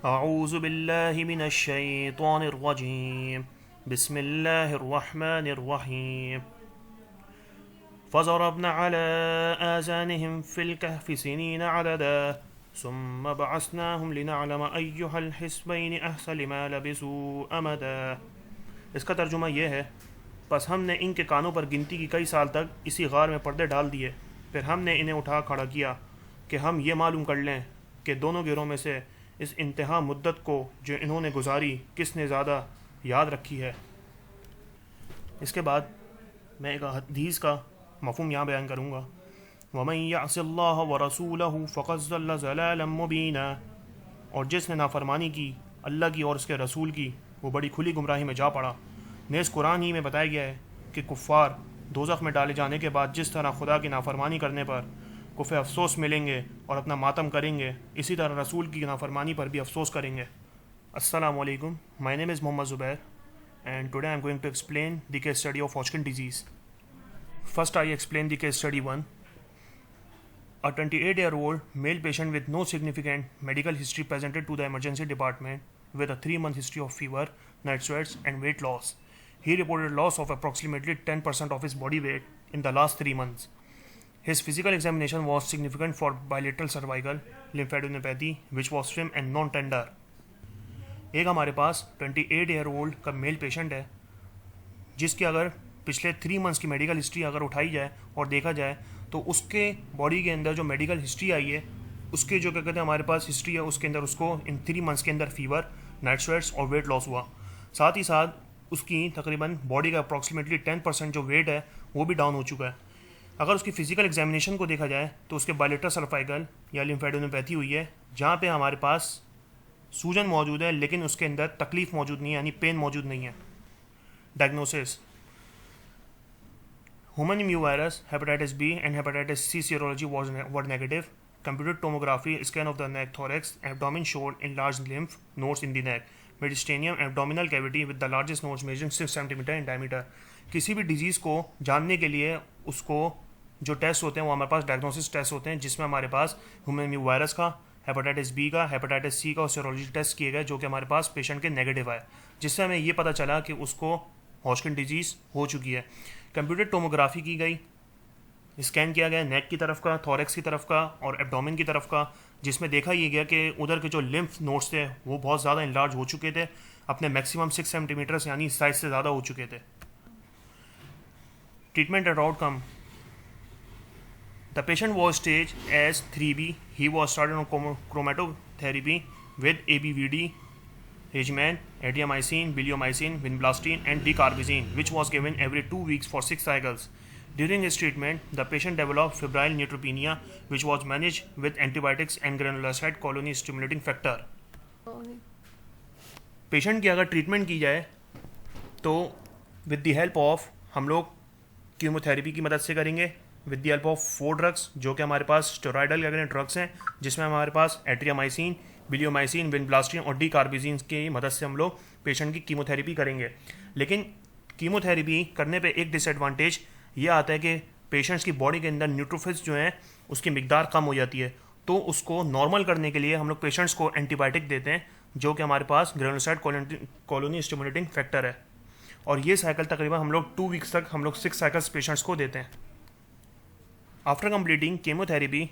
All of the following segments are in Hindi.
अऊज़ु बिल्लाहि मिनश शैतानिर रजीम बिस्मिल्लाहिर रहमानिर रहीम फ़ज़रबना अला आज़ानिहिम फ़िल कहफ़ि सिनीना अददा सुम्मा बअसनाहुम लिनअलम अय्युहल हिज़्बैनि अहसन लिमा लबिसू अमदा। इसका तर्जुमा यह है, बस हमने इनके कानों पर गिनती की कई साल तक इसी गार में पर्दे डाल दिए, फिर हमने इन्हें उठा खड़ा किया कि हम ये मालूम कर लें कि दोनों गिरों में से इस इंतहा मुद्दत को जो इन्होंने गुजारी किसने ज़्यादा याद रखी है। इसके बाद मैं एक हदीस का मफ़हूम यहाँ बयान करूँगा। वमन यअसिल्लाह व रसूलहु फ़क़द ज़ल्ल ज़लालन मुबीना, और जिसने नाफरमानी की अल्लाह की और उसके रसूल की, वो बड़ी खुली गुमराही में जा पड़ा। नेज़ कुरान ही में बताया गया है कि कुफ़ार दोज़ख में डाले जाने के बाद जिस तरह खुदा की नाफरमानी करने पर कुफ़े अफसोस मिलेंगे और अपना मातम करेंगे, इसी तरह रसूल की नाफरमानी पर भी अफसोस करेंगे। अस्सलामु अलैकुम, my name is Mohammad Zubair and today I am going to explain the case study of Hodgkin disease. First, I explain the case study 1. A 28-year-old male patient with no significant medical history presented to the emergency department with a 3-month history of fever, night sweats, and weight loss. He reported loss of approximately 10% of his body weight in the last 3 months. His physical examination was significant for bilateral cervical lymphadenopathy, which was trim and non-tender. एक हमारे पास 28 ईयर ओल्ड का मेल पेशेंट है जिसकी अगर पिछले 3 मंथ्स की मेडिकल हिस्ट्री अगर उठाई जाए और देखा जाए तो उसके बॉडी के अंदर जो मेडिकल हिस्ट्री आई है, उसके जो क्या कहते हैं हमारे पास हिस्ट्री है, उसके अंदर उसको इन 3 मंथ्स के अंदर फीवर, नाइट स्वेट्स और वेट लॉस हुआ। साथ ही साथ उसकी तकरीबन बॉडी का अप्रॉक्सीमेटली 10% जो वेट है वो भी डाउन हो चुका है। अगर उसकी फिजिकल एग्जामिनेशन को देखा जाए तो उसके बायलेटरल सर्वाइकल या लिम्फेडेनोपैथी हुई है, जहाँ पे हमारे पास सूजन मौजूद है लेकिन उसके अंदर तकलीफ मौजूद नहीं है, यानी पेन मौजूद नहीं है। Diagnosis: human immuno virus, hepatitis B and hepatitis C serology were negative. Computed tomography scan of the neck thorax abdomen showed enlarged lymph nodes in the neck. Mediastinum abdominal cavity with the largest nodes measuring 6 cm in diameter. किसी भी डिजीज़ को जानने के लिए उसको जो टेस्ट होते हैं वो हमारे पास डायग्नोसिस टेस्ट होते हैं, जिसमें हमारे पास ह्यूमन इम्यू वायरस का, हेपेटाइटिस बी का, हेपेटाइटिस सी का और सीरोलॉजी टेस्ट किए गए जो कि हमारे पास पेशेंट के नेगेटिव आए, जिससे हमें ये पता चला कि उसको हॉजकिन डिजीज़ हो चुकी है। कंप्यूटर टोमोग्राफी की गई, स्कैन किया गया नेक की तरफ का, थोरैक्स की तरफ का और एब्डोमेन की तरफ का, जिसमें देखा ये गया कि उधर के जो लिम्फ नोड्स थे वो बहुत ज़्यादा इंलार्ज हो चुके थे, अपने मैक्सिमम 6 सेंटीमीटर्स यानी साइज से ज़्यादा हो चुके थे। Treatment and outcome: The patient was stage as 3B. He was started on chromatotherapy with ABVD regimen, adriamycin, bleomycin, vinblastine, and dicarbazine, which was given every 2 weeks for 6 cycles. During his treatment, the patient developed febrile neutropenia, which was managed with antibiotics and granulocyte colony stimulating factor. Patient की अगर ट्रीटमेंट की जाए तो विद द हेल्प ऑफ हम लोग कीमोथेरेपी की मदद से करेंगे, with the help of 4 drugs जो कि हमारे पास स्टेरॉयडल अगेंस्ट ड्रग्स हैं, जिसमें हमारे पास एट्रियामाइसिन, बिलियोमाइसिन, विनब्लास्टिन और डीकार्बिजिन की मदद से हम लोग पेशेंट की कीमोथेरेपी करेंगे। लेकिन कीमोथेरेपी करने पे एक डिसएडवांटेज ये आता है कि पेशेंट्स की बॉडी के अंदर न्यूट्रोफिल्स जो हैं उसकी मिकदार कम हो जाती है, तो उसको नॉर्मल करने के लिए हम लोग पेशेंट्स को एंटीबायोटिक देते हैं जो कि हमारे पास ग्रेनुलोसाइट कॉलोनी स्टिमुलेटिंग फैक्टर है, और ये साइकिल तकरीबन हम लोग 2 वीक्स तक हम लोग 6 साइकिल्स पेशेंट्स को देते हैं। After completing chemotherapy,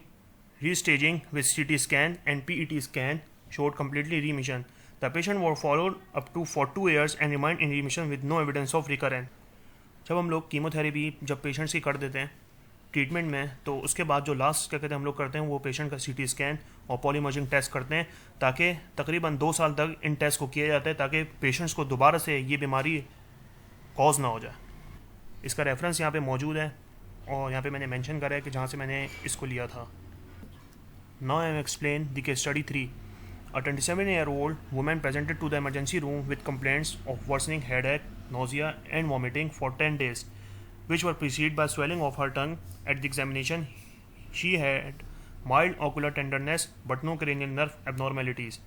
restaging with CT scan and PET scan showed completely remission. The patient was followed up to for 2 years and remained in remission with no evidence of recurrence. जब हम लोग कीमोथेरेपी जब पेशेंट्स की कर देते हैं ट्रीटमेंट में, तो उसके बाद जो लास्ट क्या कहते हैं हम लोग करते हैं वो पेशेंट का CT स्कैन और पॉलीमर्जिंग टेस्ट करते हैं, ताकि तकरीबन 2 साल तक इन टेस्ट को किया जाता है ताकि पेशेंट्स को दोबारा से ये बीमारी कॉज ना हो जाए। इसका रेफरेंस यहाँ पे मौजूद है और यहाँ पे मैंने मेंशन करा है कि जहाँ से मैंने इसको लिया था। Now I am explain the case study 3. A 27-year-old woman presented to the emergency room with complaints of worsening headache, nausea and vomiting for 10 days, which were preceded by swelling of her tongue. At the examination, she had mild ocular tenderness but no cranial nerve abnormalities.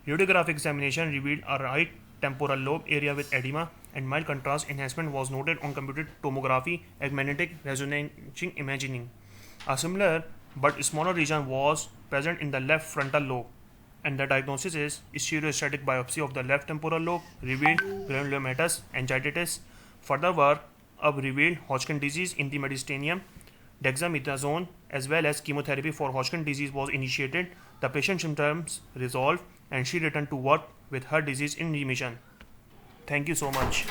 Radiographic examination revealed a right temporal lobe area with edema, and mild contrast enhancement was noted on computed tomography and magnetic resonance imaging. A similar but smaller region was present in the left frontal lobe. and the diagnosis is stereostatic biopsy of the left temporal lobe revealed granulomatous angioiditis. Further work revealed Hodgkin disease in the mediastinum. Dexamethasone as well as chemotherapy for Hodgkin disease was initiated. The patient's symptoms resolved and she returned to work with her disease in remission. Thank you so much.